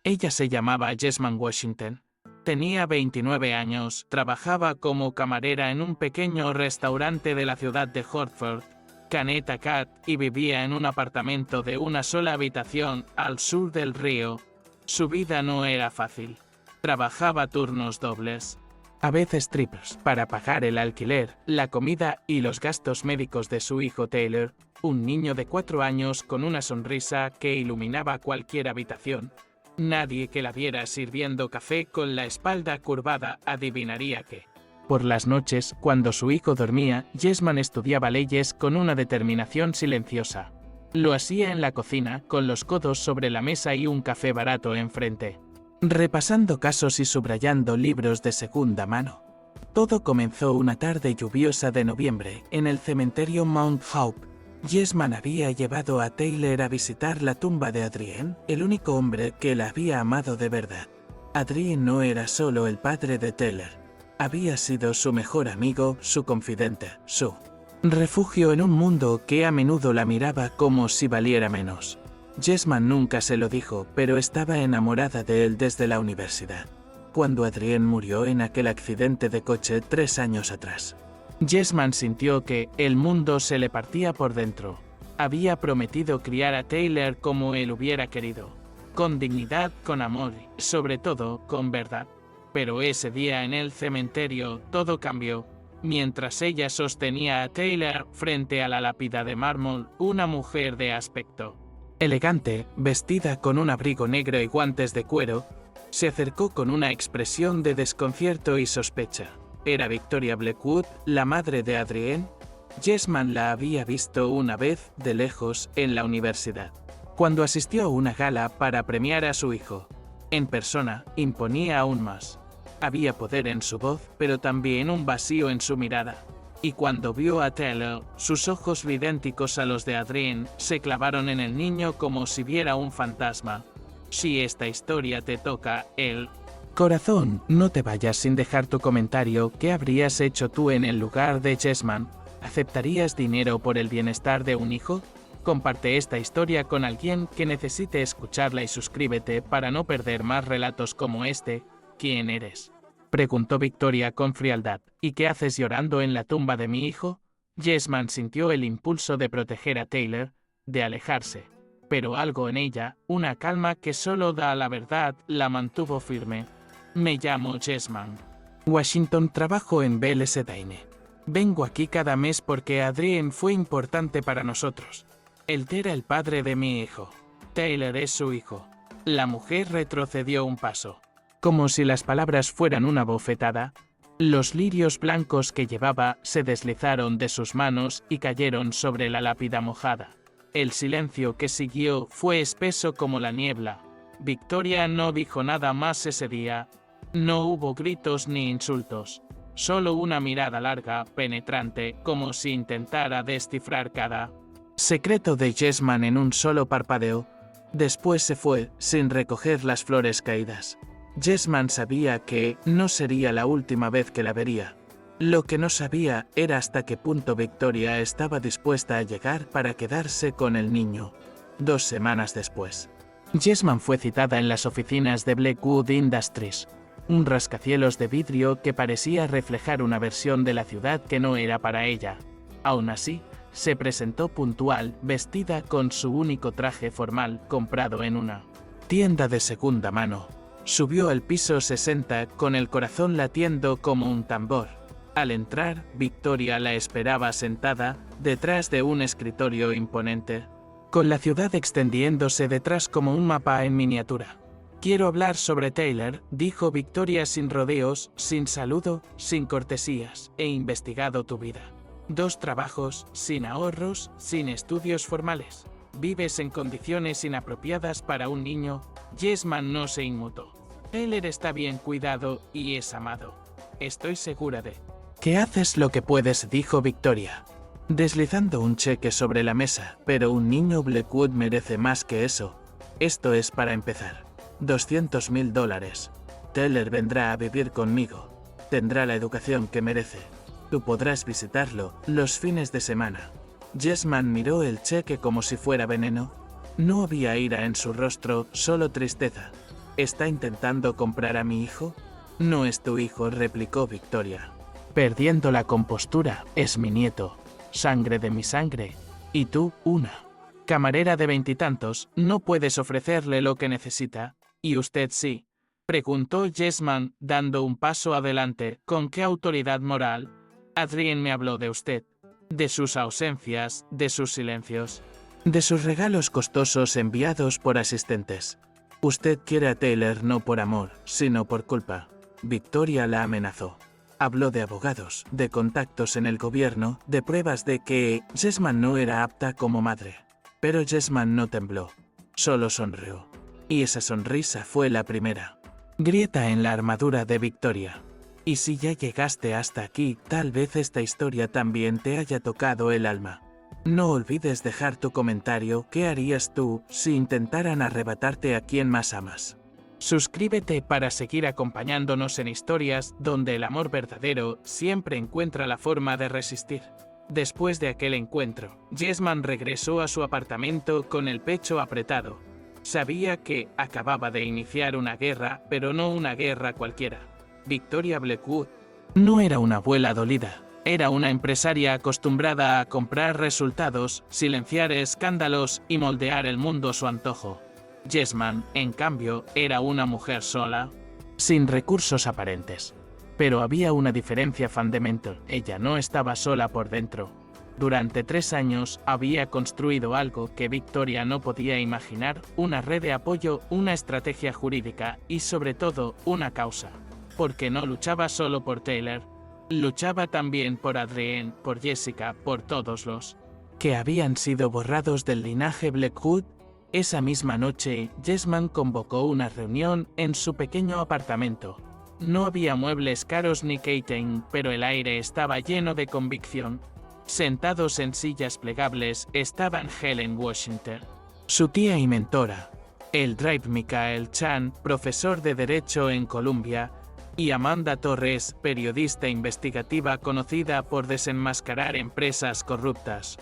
Ella se llamaba Jessamine Washington. Tenía 29 años, trabajaba como camarera en un pequeño restaurante de la ciudad de Hartford, Connecticut, y vivía en un apartamento de una sola habitación al sur del río. Su vida no era fácil. Trabajaba turnos dobles, a veces triples, para pagar el alquiler, la comida y los gastos médicos de su hijo Taylor, un niño de 4 años con una sonrisa que iluminaba cualquier habitación. Nadie que la viera sirviendo café con la espalda curvada adivinaría que. Por las noches, cuando su hijo dormía, Jessamine estudiaba leyes con una determinación silenciosa. Lo hacía en la cocina, con los codos sobre la mesa y un café barato enfrente, repasando casos y subrayando libros de segunda mano. Todo comenzó una tarde lluviosa de noviembre, en el cementerio Mount Hope. Jessamine había llevado a Taylor a visitar la tumba de Adrien, el único hombre que la había amado de verdad. Adrien no era solo el padre de Taylor. Había sido su mejor amigo, su confidente, su refugio en un mundo que a menudo la miraba como si valiera menos. Jessamine nunca se lo dijo, pero estaba enamorada de él desde la universidad, cuando Adrien murió en aquel accidente de coche 3 años atrás. Jessamine sintió que el mundo se le partía por dentro. Había prometido criar a Taylor como él hubiera querido, con dignidad, con amor y, sobre todo, con verdad. Pero ese día en el cementerio todo cambió. Mientras ella sostenía a Taylor frente a la lápida de mármol, una mujer de aspecto elegante, vestida con un abrigo negro y guantes de cuero, se acercó con una expresión de desconcierto y sospecha. Era Victoria Blackwood, la madre de Adrien. Jessamine la había visto una vez, de lejos, en la universidad, cuando asistió a una gala para premiar a su hijo. En persona, imponía aún más. Había poder en su voz, pero también un vacío en su mirada. Y cuando vio a Taylor, sus ojos idénticos a los de Adrien se clavaron en el niño como si viera un fantasma. Si esta historia te toca, el corazón, no te vayas sin dejar tu comentario. ¿Qué habrías hecho tú en el lugar de Jessamine? ¿Aceptarías dinero por el bienestar de un hijo? Comparte esta historia con alguien que necesite escucharla y suscríbete para no perder más relatos como este. ¿Quién eres?, preguntó Victoria con frialdad. ¿Y qué haces llorando en la tumba de mi hijo? Jessamine sintió el impulso de proteger a Taylor, de alejarse, pero algo en ella, una calma que solo da la verdad, la mantuvo firme. Me llamo Jessamine Washington, trabajo en BLSDN. Vengo aquí cada mes porque Adrien fue importante para nosotros. Él era el padre de mi hijo. Taylor es su hijo. La mujer retrocedió un paso. Como si las palabras fueran una bofetada, los lirios blancos que llevaba se deslizaron de sus manos y cayeron sobre la lápida mojada. El silencio que siguió fue espeso como la niebla. Victoria no dijo nada más ese día. No hubo gritos ni insultos. Solo una mirada larga, penetrante, como si intentara descifrar cada secreto de Jessamine en un solo parpadeo. Después se fue, sin recoger las flores caídas. Jessamine sabía que no sería la última vez que la vería. Lo que no sabía era hasta qué punto Victoria estaba dispuesta a llegar para quedarse con el niño. 2 semanas después, Jessamine fue citada en las oficinas de Blackwood Industries, un rascacielos de vidrio que parecía reflejar una versión de la ciudad que no era para ella. Aún así, se presentó puntual, vestida con su único traje formal comprado en una tienda de segunda mano. Subió al piso 60 con el corazón latiendo como un tambor. Al entrar, Victoria la esperaba sentada, detrás de un escritorio imponente, con la ciudad extendiéndose detrás como un mapa en miniatura. Quiero hablar sobre Taylor, dijo Victoria sin rodeos, sin saludo, sin cortesías. He investigado tu vida. 2 trabajos, sin ahorros, sin estudios formales. Vives en condiciones inapropiadas para un niño. Jessamine no se inmutó. Taylor está bien cuidado y es amado. Estoy segura de que haces lo que puedes, dijo Victoria, deslizando un cheque sobre la mesa. Pero un niño Blackwood merece más que eso. Esto es para empezar. $200,000. Taylor vendrá a vivir conmigo. Tendrá la educación que merece. Tú podrás visitarlo los fines de semana. Jessamine miró el cheque como si fuera veneno. No había ira en su rostro, solo tristeza. ¿Está intentando comprar a mi hijo? No es tu hijo, replicó Victoria, perdiendo la compostura. Es mi nieto, sangre de mi sangre. Y tú, una camarera de veintitantos, no puedes ofrecerle lo que necesita. ¿Y usted sí?, preguntó Jessamine, dando un paso adelante. ¿Con qué autoridad moral? Adrien me habló de usted, de sus ausencias, de sus silencios, de sus regalos costosos enviados por asistentes. Usted quiere a Taylor no por amor, sino por culpa. Victoria la amenazó. Habló de abogados, de contactos en el gobierno, de pruebas de que Jessamine no era apta como madre. Pero Jessamine no tembló, solo sonrió. Y esa sonrisa fue la primera grieta en la armadura de Victoria. Y si ya llegaste hasta aquí, tal vez esta historia también te haya tocado el alma. No olvides dejar tu comentario. ¿Qué harías tú si intentaran arrebatarte a quien más amas? Suscríbete para seguir acompañándonos en historias donde el amor verdadero siempre encuentra la forma de resistir. Después de aquel encuentro, Jessamine regresó a su apartamento con el pecho apretado. Sabía que acababa de iniciar una guerra, pero no una guerra cualquiera. Victoria Blackwood no era una abuela dolida. Era una empresaria acostumbrada a comprar resultados, silenciar escándalos y moldear el mundo a su antojo. Jessamine, en cambio, era una mujer sola, sin recursos aparentes. Pero había una diferencia fundamental. Ella no estaba sola por dentro. Durante 3 años había construido algo que Victoria no podía imaginar: una red de apoyo, una estrategia jurídica y sobre todo una causa. Porque no luchaba solo por Taylor, luchaba también por Adrien, por Jessica, por todos los que habían sido borrados del linaje Blackwood. Esa misma noche, Jessamine convocó una reunión en su pequeño apartamento. No había muebles caros ni catering, pero el aire estaba lleno de convicción. Sentados en sillas plegables estaban Helen Washington, su tía y mentora, el Drive Michael Chan, profesor de Derecho en Columbia, y Amanda Torres, periodista investigativa conocida por desenmascarar empresas corruptas.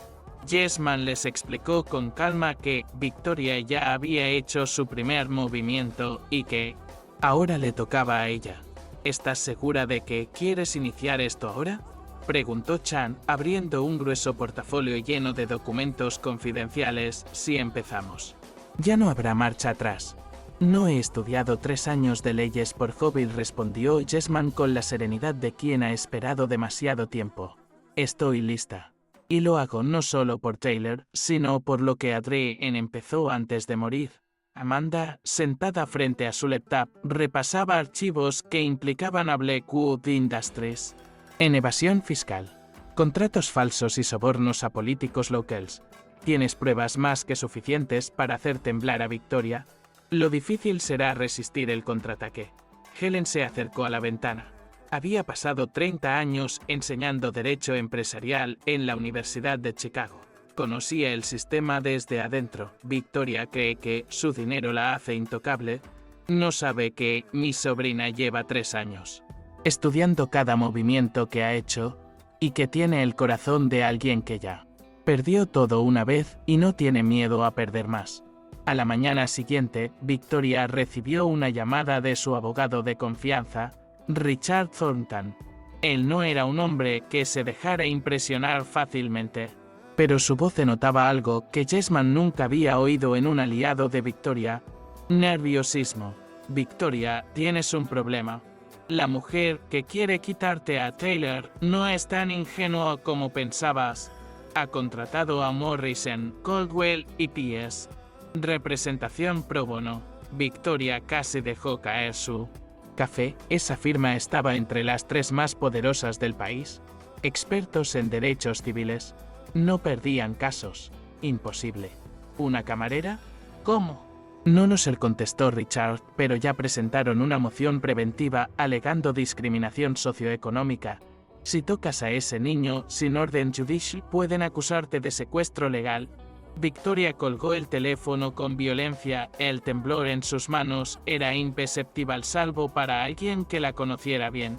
Jessamine les explicó con calma que Victoria ya había hecho su primer movimiento y que ahora le tocaba a ella. ¿Estás segura de que quieres iniciar esto ahora?, preguntó Chan, abriendo un grueso portafolio lleno de documentos confidenciales. Si empezamos, ya no habrá marcha atrás. No he estudiado 3 años de leyes por hobby, respondió Jessamine con la serenidad de quien ha esperado demasiado tiempo. Estoy lista. Y lo hago no solo por Taylor, sino por lo que Adrien empezó antes de morir. Amanda, sentada frente a su laptop, repasaba archivos que implicaban a Blackwood Industries en evasión fiscal, contratos falsos y sobornos a políticos locales. Tienes pruebas más que suficientes para hacer temblar a Victoria. Lo difícil será resistir el contraataque. Helen se acercó a la ventana. Había pasado 30 años enseñando derecho empresarial en la Universidad de Chicago. Conocía el sistema desde adentro. Victoria cree que su dinero la hace intocable. No sabe que mi sobrina lleva 3 años estudiando cada movimiento que ha hecho y que tiene el corazón de alguien que ya perdió todo una vez y no tiene miedo a perder más. A la mañana siguiente, Victoria recibió una llamada de su abogado de confianza, Richard Thornton. Él no era un hombre que se dejara impresionar fácilmente, pero su voz denotaba algo que Jessamine nunca había oído en un aliado de Victoria: nerviosismo. Victoria, tienes un problema. La mujer que quiere quitarte a Taylor no es tan ingenua como pensabas. Ha contratado a Morrison, Coldwell y P.S. Representación pro bono. Victoria casi dejó caer su café. Esa firma estaba entre las 3 más poderosas del país. Expertos en derechos civiles. No perdían casos. Imposible. ¿Una camarera? ¿Cómo? No nos lo contestó Richard, pero ya presentaron una moción preventiva alegando discriminación socioeconómica. Si tocas a ese niño sin orden judicial, pueden acusarte de secuestro legal. Victoria colgó el teléfono con violencia. El temblor en sus manos era imperceptible salvo para alguien que la conociera bien.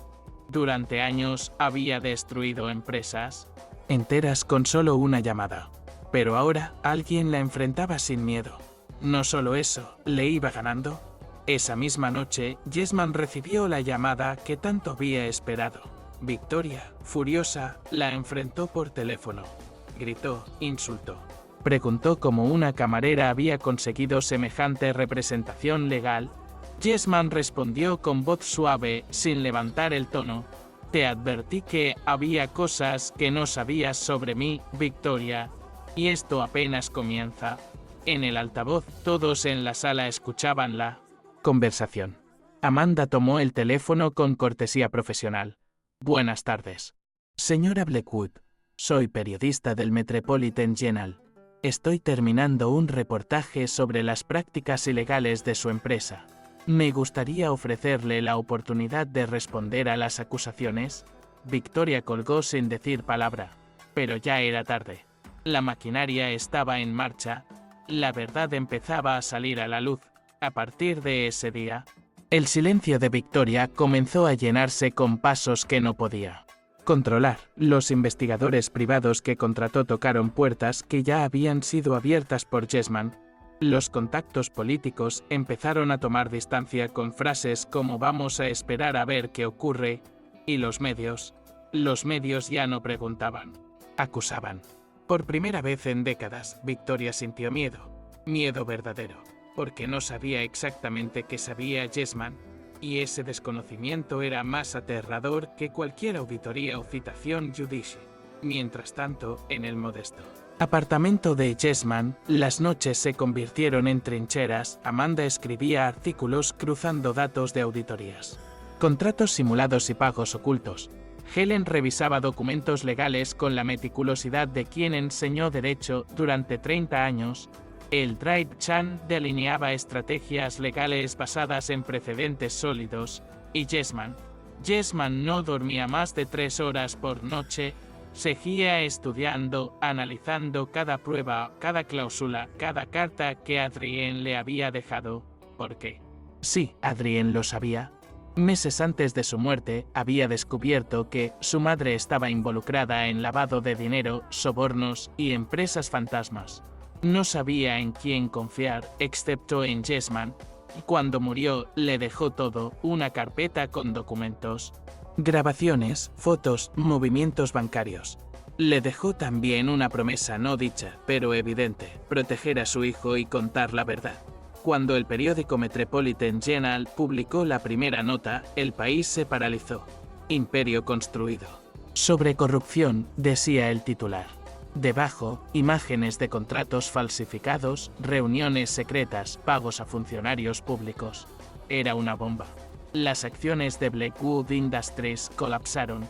Durante años había destruido empresas enteras con solo una llamada. Pero ahora alguien la enfrentaba sin miedo. No solo eso, le iba ganando. Esa misma noche, Jesman recibió la llamada que tanto había esperado. Victoria, furiosa, la enfrentó por teléfono. Gritó, insultó. Preguntó cómo una camarera había conseguido semejante representación legal. Jesman respondió con voz suave, sin levantar el tono. Te advertí que había cosas que no sabías sobre mí, Victoria. Y esto apenas comienza. En el altavoz, todos en la sala escuchaban la conversación. Amanda tomó el teléfono con cortesía profesional. Buenas tardes. Señora Blackwood, soy periodista del Metropolitan Journal. Estoy terminando un reportaje sobre las prácticas ilegales de su empresa. Me gustaría ofrecerle la oportunidad de responder a las acusaciones. Victoria colgó sin decir palabra, pero ya era tarde. La maquinaria estaba en marcha. La verdad empezaba a salir a la luz. A partir de ese día, el silencio de Victoria comenzó a llenarse con pasos que no podía controlar. Los investigadores privados que contrató tocaron puertas que ya habían sido abiertas por Jesman. Los contactos políticos empezaron a tomar distancia con frases como vamos a esperar a ver qué ocurre, y los medios ya no preguntaban, acusaban. Por primera vez en décadas, Victoria sintió miedo verdadero, porque no sabía exactamente qué sabía Jesman, y ese desconocimiento era más aterrador que cualquier auditoría o citación judicial. Mientras tanto, en el modesto apartamento de Jesman, las noches se convirtieron en trincheras. Amanda escribía artículos cruzando datos de auditorías, contratos simulados y pagos ocultos. Helen revisaba documentos legales con la meticulosidad de quien enseñó derecho durante 30 años. El Drive Chan delineaba estrategias legales basadas en precedentes sólidos, y Jesman no dormía más de 3 horas por noche. Seguía estudiando, analizando cada prueba, cada cláusula, cada carta que Adrien le había dejado. ¿Por qué? Sí, Adrien lo sabía. Meses antes de su muerte, había descubierto que su madre estaba involucrada en lavado de dinero, sobornos y empresas fantasmas. No sabía en quién confiar, excepto en Jesman. Cuando murió, le dejó todo, una carpeta con documentos, grabaciones, fotos, movimientos bancarios. Le dejó también una promesa no dicha, pero evidente, proteger a su hijo y contar la verdad. Cuando el periódico Metropolitan Journal publicó la primera nota, el país se paralizó. Imperio construido. Sobre corrupción, decía el titular. Debajo, imágenes de contratos falsificados, reuniones secretas, pagos a funcionarios públicos. Era una bomba. Las acciones de Blackwood Industries colapsaron.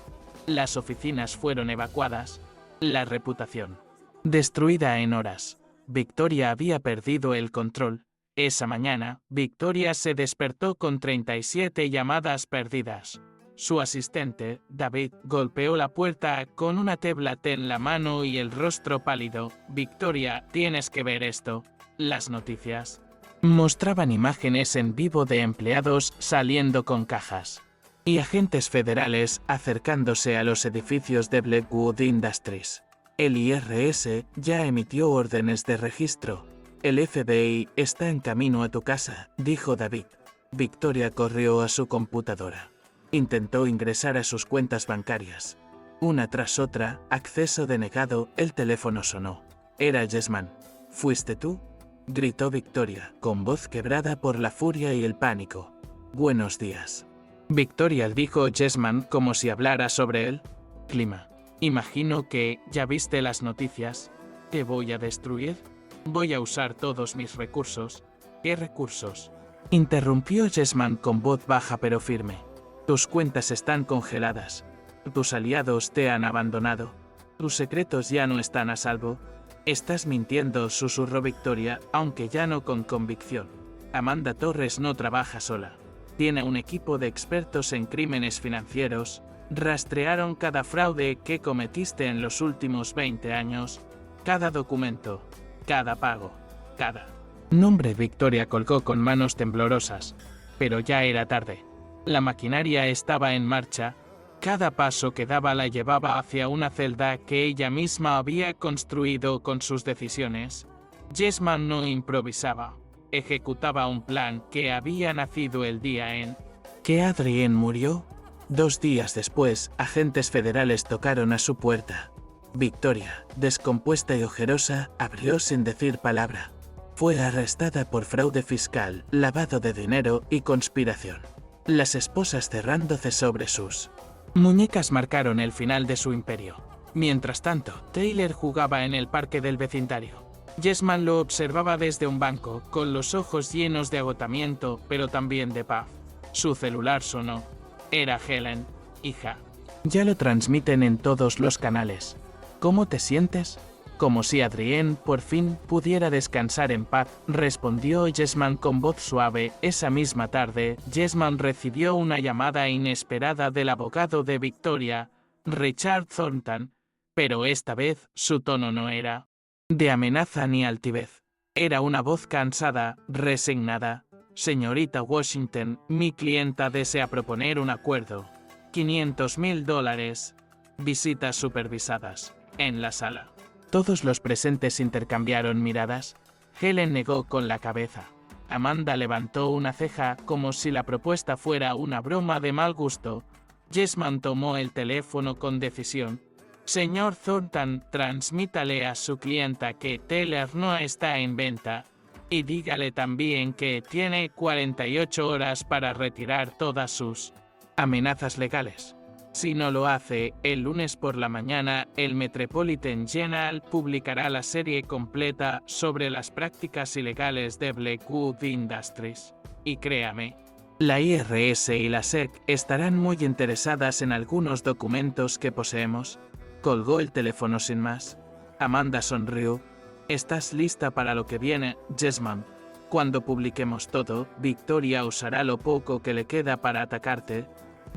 Las oficinas fueron evacuadas. La reputación destruida en horas. Victoria había perdido el control. Esa mañana, Victoria se despertó con 37 llamadas perdidas. Su asistente, David, golpeó la puerta con una tablet en la mano y el rostro pálido. Victoria, tienes que ver esto. Las noticias mostraban imágenes en vivo de empleados saliendo con cajas y agentes federales acercándose a los edificios de Blackwood Industries. El IRS ya emitió órdenes de registro. El FBI está en camino a tu casa, dijo David. Victoria corrió a su computadora. Intentó ingresar a sus cuentas bancarias. Una tras otra, acceso denegado, el teléfono sonó. Era Jesman. ¿Fuiste tú?, gritó Victoria, con voz quebrada por la furia y el pánico. Buenos días. Victoria, dijo Jesman como si hablara sobre él. Clima. Imagino que ya viste las noticias. ¿Te voy a destruir? Voy a usar todos mis recursos. ¿Qué recursos?, interrumpió Jesman con voz baja pero firme. Tus cuentas están congeladas. Tus aliados te han abandonado. Tus secretos ya no están a salvo. Estás mintiendo, susurró Victoria, aunque ya no con convicción. Amanda Torres no trabaja sola. Tiene un equipo de expertos en crímenes financieros. Rastrearon cada fraude que cometiste en los últimos 20 años. Cada documento. Cada pago. Cada nombre. Victoria colgó con manos temblorosas. Pero ya era tarde. La maquinaria estaba en marcha. Cada paso que daba la llevaba hacia una celda que ella misma había construido con sus decisiones. Jesman no improvisaba. ejecutaba un plan que había nacido el día en que Adrienne murió. 2 días después, agentes federales tocaron a su puerta. Victoria, descompuesta y ojerosa, abrió sin decir palabra. Fue arrestada por fraude fiscal, lavado de dinero y conspiración. Las esposas cerrándose sobre sus muñecas marcaron el final de su imperio. Mientras tanto, Taylor jugaba en el parque del vecindario. Yesman lo observaba desde un banco, con los ojos llenos de agotamiento, pero también de paz. Su celular sonó. Era Helen, hija. Ya lo transmiten en todos los canales. ¿Cómo te sientes? Como si Adrienne por fin pudiera descansar en paz, respondió Yesman con voz suave. Esa misma tarde, Yesman recibió una llamada inesperada del abogado de Victoria, Richard Thornton, pero esta vez su tono no era de amenaza ni altivez. Era una voz cansada, resignada. Señorita Washington, mi clienta desea proponer un acuerdo. $500,000. Visitas supervisadas. En la sala. Todos los presentes intercambiaron miradas. Helen negó con la cabeza. Amanda levantó una ceja como si la propuesta fuera una broma de mal gusto. Yesman tomó el teléfono con decisión. Señor Thornton, transmítale a su clienta que Taylor no está en venta. Y dígale también que tiene 48 horas para retirar todas sus amenazas legales. Si no lo hace, el lunes por la mañana, el Metropolitan Journal publicará la serie completa sobre las prácticas ilegales de Blackwood Industries. Y créame, la IRS y la SEC estarán muy interesadas en algunos documentos que poseemos. Colgó el teléfono sin más. Amanda sonrió. ¿Estás lista para lo que viene, Yesman? Cuando publiquemos todo, Victoria usará lo poco que le queda para atacarte.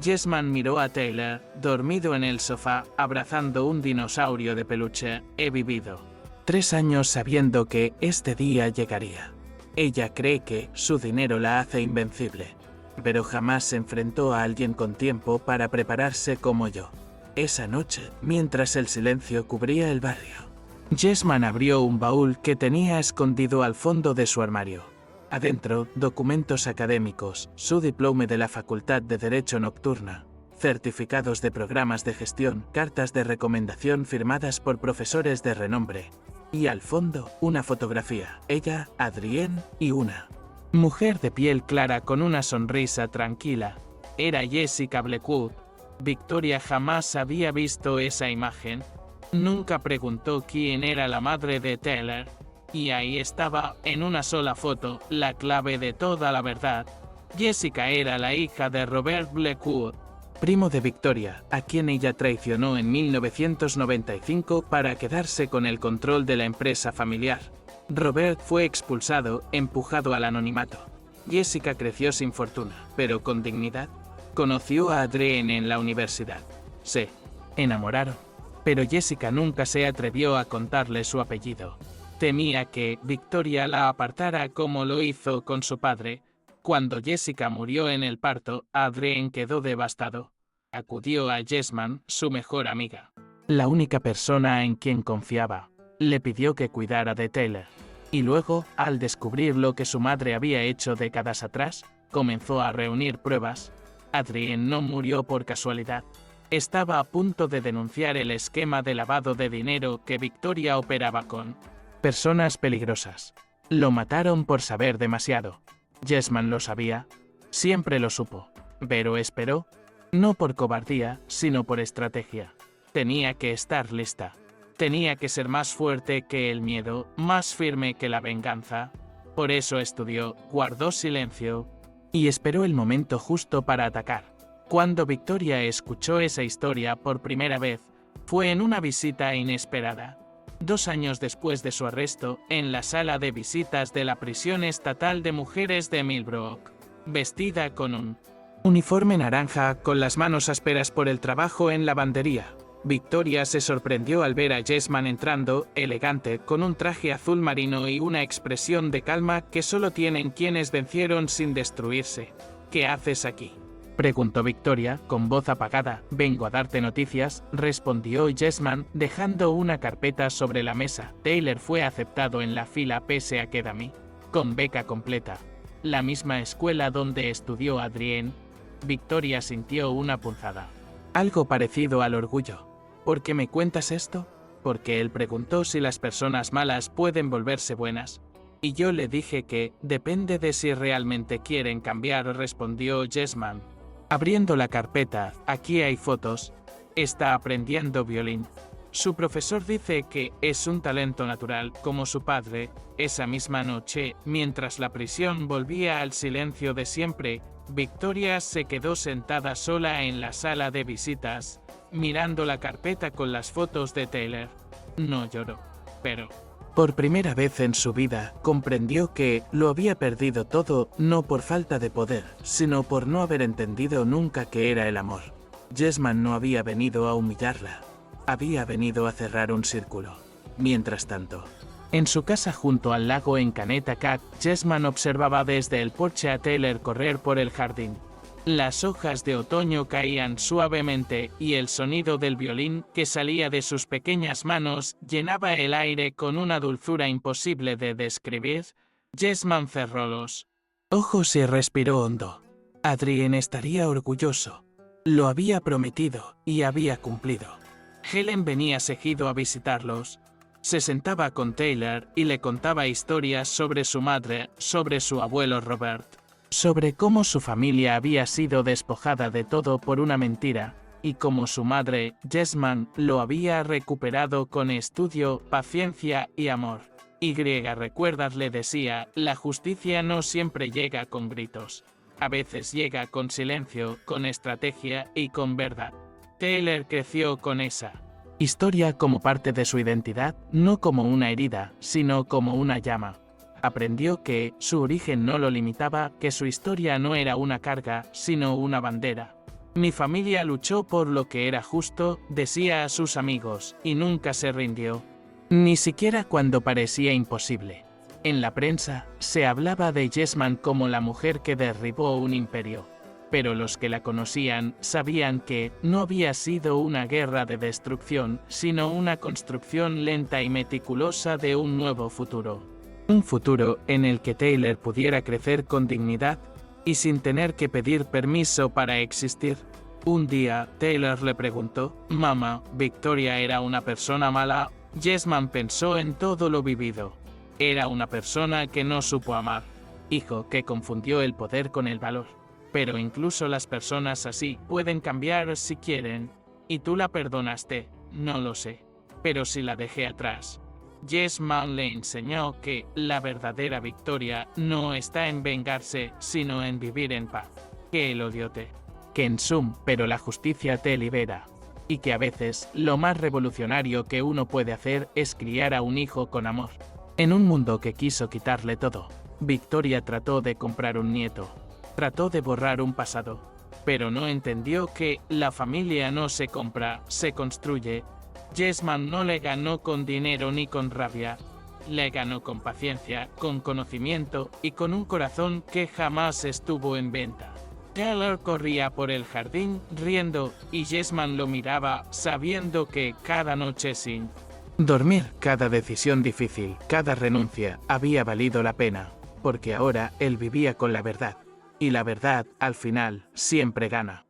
Yesman miró a Taylor, dormido en el sofá, abrazando un dinosaurio de peluche. He vivido 3 años sabiendo que este día llegaría. Ella cree que su dinero la hace invencible, pero jamás se enfrentó a alguien con tiempo para prepararse como yo. Esa noche, mientras el silencio cubría el barrio, Yesman abrió un baúl que tenía escondido al fondo de su armario. Adentro, documentos académicos, su diploma de la Facultad de Derecho Nocturna, certificados de programas de gestión, cartas de recomendación firmadas por profesores de renombre. Y al fondo, una fotografía, ella, Adrienne y una mujer de piel clara con una sonrisa tranquila. Era Jessica Blackwood. Victoria jamás había visto esa imagen. Nunca preguntó quién era la madre de Taylor. Y ahí estaba, en una sola foto, la clave de toda la verdad. Jessica era la hija de Robert Blackwood, primo de Victoria, a quien ella traicionó en 1995 para quedarse con el control de la empresa familiar. Robert fue expulsado, empujado al anonimato. Jessica creció sin fortuna, pero con dignidad. Conoció a Adrienne en la universidad. Se enamoraron, pero Jessica nunca se atrevió a contarle su apellido. Temía que Victoria la apartara como lo hizo con su padre. Cuando Jessica murió en el parto, Adrienne quedó devastado. Acudió a Yesman, su mejor amiga, la única persona en quien confiaba. Le pidió que cuidara de Taylor. Y luego, al descubrir lo que su madre había hecho décadas atrás, comenzó a reunir pruebas. Adrienne no murió por casualidad. Estaba a punto de denunciar el esquema de lavado de dinero que Victoria operaba con personas peligrosas. Lo mataron por saber demasiado. Yesman lo sabía. Siempre lo supo. Pero esperó. No por cobardía, sino por estrategia. Tenía que estar lista. Tenía que ser más fuerte que el miedo, más firme que la venganza. Por eso estudió, guardó silencio y esperó el momento justo para atacar. Cuando Victoria escuchó esa historia por primera vez, fue en una visita inesperada. 2 años después de su arresto, en la sala de visitas de la prisión estatal de mujeres de Millbrook, vestida con un uniforme naranja, con las manos ásperas por el trabajo en lavandería. Victoria se sorprendió al ver a Yesman entrando, elegante, con un traje azul marino y una expresión de calma que solo tienen quienes vencieron sin destruirse. ¿Qué haces aquí?, preguntó Victoria, con voz apagada. Vengo a darte noticias, respondió Yesman, dejando una carpeta sobre la mesa. Taylor fue aceptado en la fila pese a que Dami con beca completa. La misma escuela donde estudió Adrienne. Victoria sintió una punzada. Algo parecido al orgullo. ¿Por qué me cuentas esto? Porque él preguntó si las personas malas pueden volverse buenas. Y yo le dije que depende de si realmente quieren cambiar, respondió Jesman. Abriendo la carpeta, aquí hay fotos. Está aprendiendo violín. Su profesor dice que es un talento natural, como su padre. Esa misma noche, mientras la prisión volvía al silencio de siempre, Victoria se quedó sentada sola en la sala de visitas, mirando la carpeta con las fotos de Taylor. No lloró, pero por primera vez en su vida comprendió que lo había perdido todo, no por falta de poder, sino por no haber entendido nunca qué era el amor. Jesman no había venido a humillarla. Había venido a cerrar un círculo. Mientras tanto, en su casa junto al lago en Connecticut, Jesman observaba desde el porche a Taylor correr por el jardín. Las hojas de otoño caían suavemente y el sonido del violín que salía de sus pequeñas manos llenaba el aire con una dulzura imposible de describir. Jesman cerró los ojos y respiró hondo. Adrien estaría orgulloso. Lo había prometido y había cumplido. Helen venía seguido a visitarlos. Se sentaba con Taylor y le contaba historias sobre su madre, sobre su abuelo Robert, sobre cómo su familia había sido despojada de todo por una mentira, y cómo su madre, Jesman, lo había recuperado con estudio, paciencia y amor. ¿Recuerdas? Le decía, la justicia no siempre llega con gritos. A veces llega con silencio, con estrategia y con verdad. Taylor creció con esa historia como parte de su identidad, no como una herida, sino como una llama. Aprendió que su origen no lo limitaba, que su historia no era una carga, sino una bandera. Mi familia luchó por lo que era justo, decía a sus amigos, y nunca se rindió. Ni siquiera cuando parecía imposible. En la prensa, se hablaba de Jesman como la mujer que derribó un imperio. Pero los que la conocían sabían que no había sido una guerra de destrucción, sino una construcción lenta y meticulosa de un nuevo futuro. Un futuro en el que Taylor pudiera crecer con dignidad y sin tener que pedir permiso para existir. Un día, Taylor le preguntó, «Mamá, ¿Victoria era una persona mala?» Jesman pensó en todo lo vivido. Era una persona que no supo amar. Hijo, que confundió el poder con el valor. Pero incluso las personas así pueden cambiar si quieren. ¿Y tú la perdonaste? No lo sé. Pero si la dejé atrás. Jesman le enseñó que la verdadera victoria no está en vengarse, sino en vivir en paz. Que el odio que en sum, pero la justicia te libera. Y que a veces lo más revolucionario que uno puede hacer es criar a un hijo con amor. En un mundo que quiso quitarle todo, Victoria trató de comprar un nieto. Trató de borrar un pasado, pero no entendió que la familia no se compra, se construye. Jesman no le ganó con dinero ni con rabia, le ganó con paciencia, con conocimiento y con un corazón que jamás estuvo en venta. Taylor corría por el jardín riendo y Jesman lo miraba sabiendo que cada noche sin dormir, cada decisión difícil, cada renuncia había valido la pena, porque ahora él vivía con la verdad. Y la verdad, al final, siempre gana.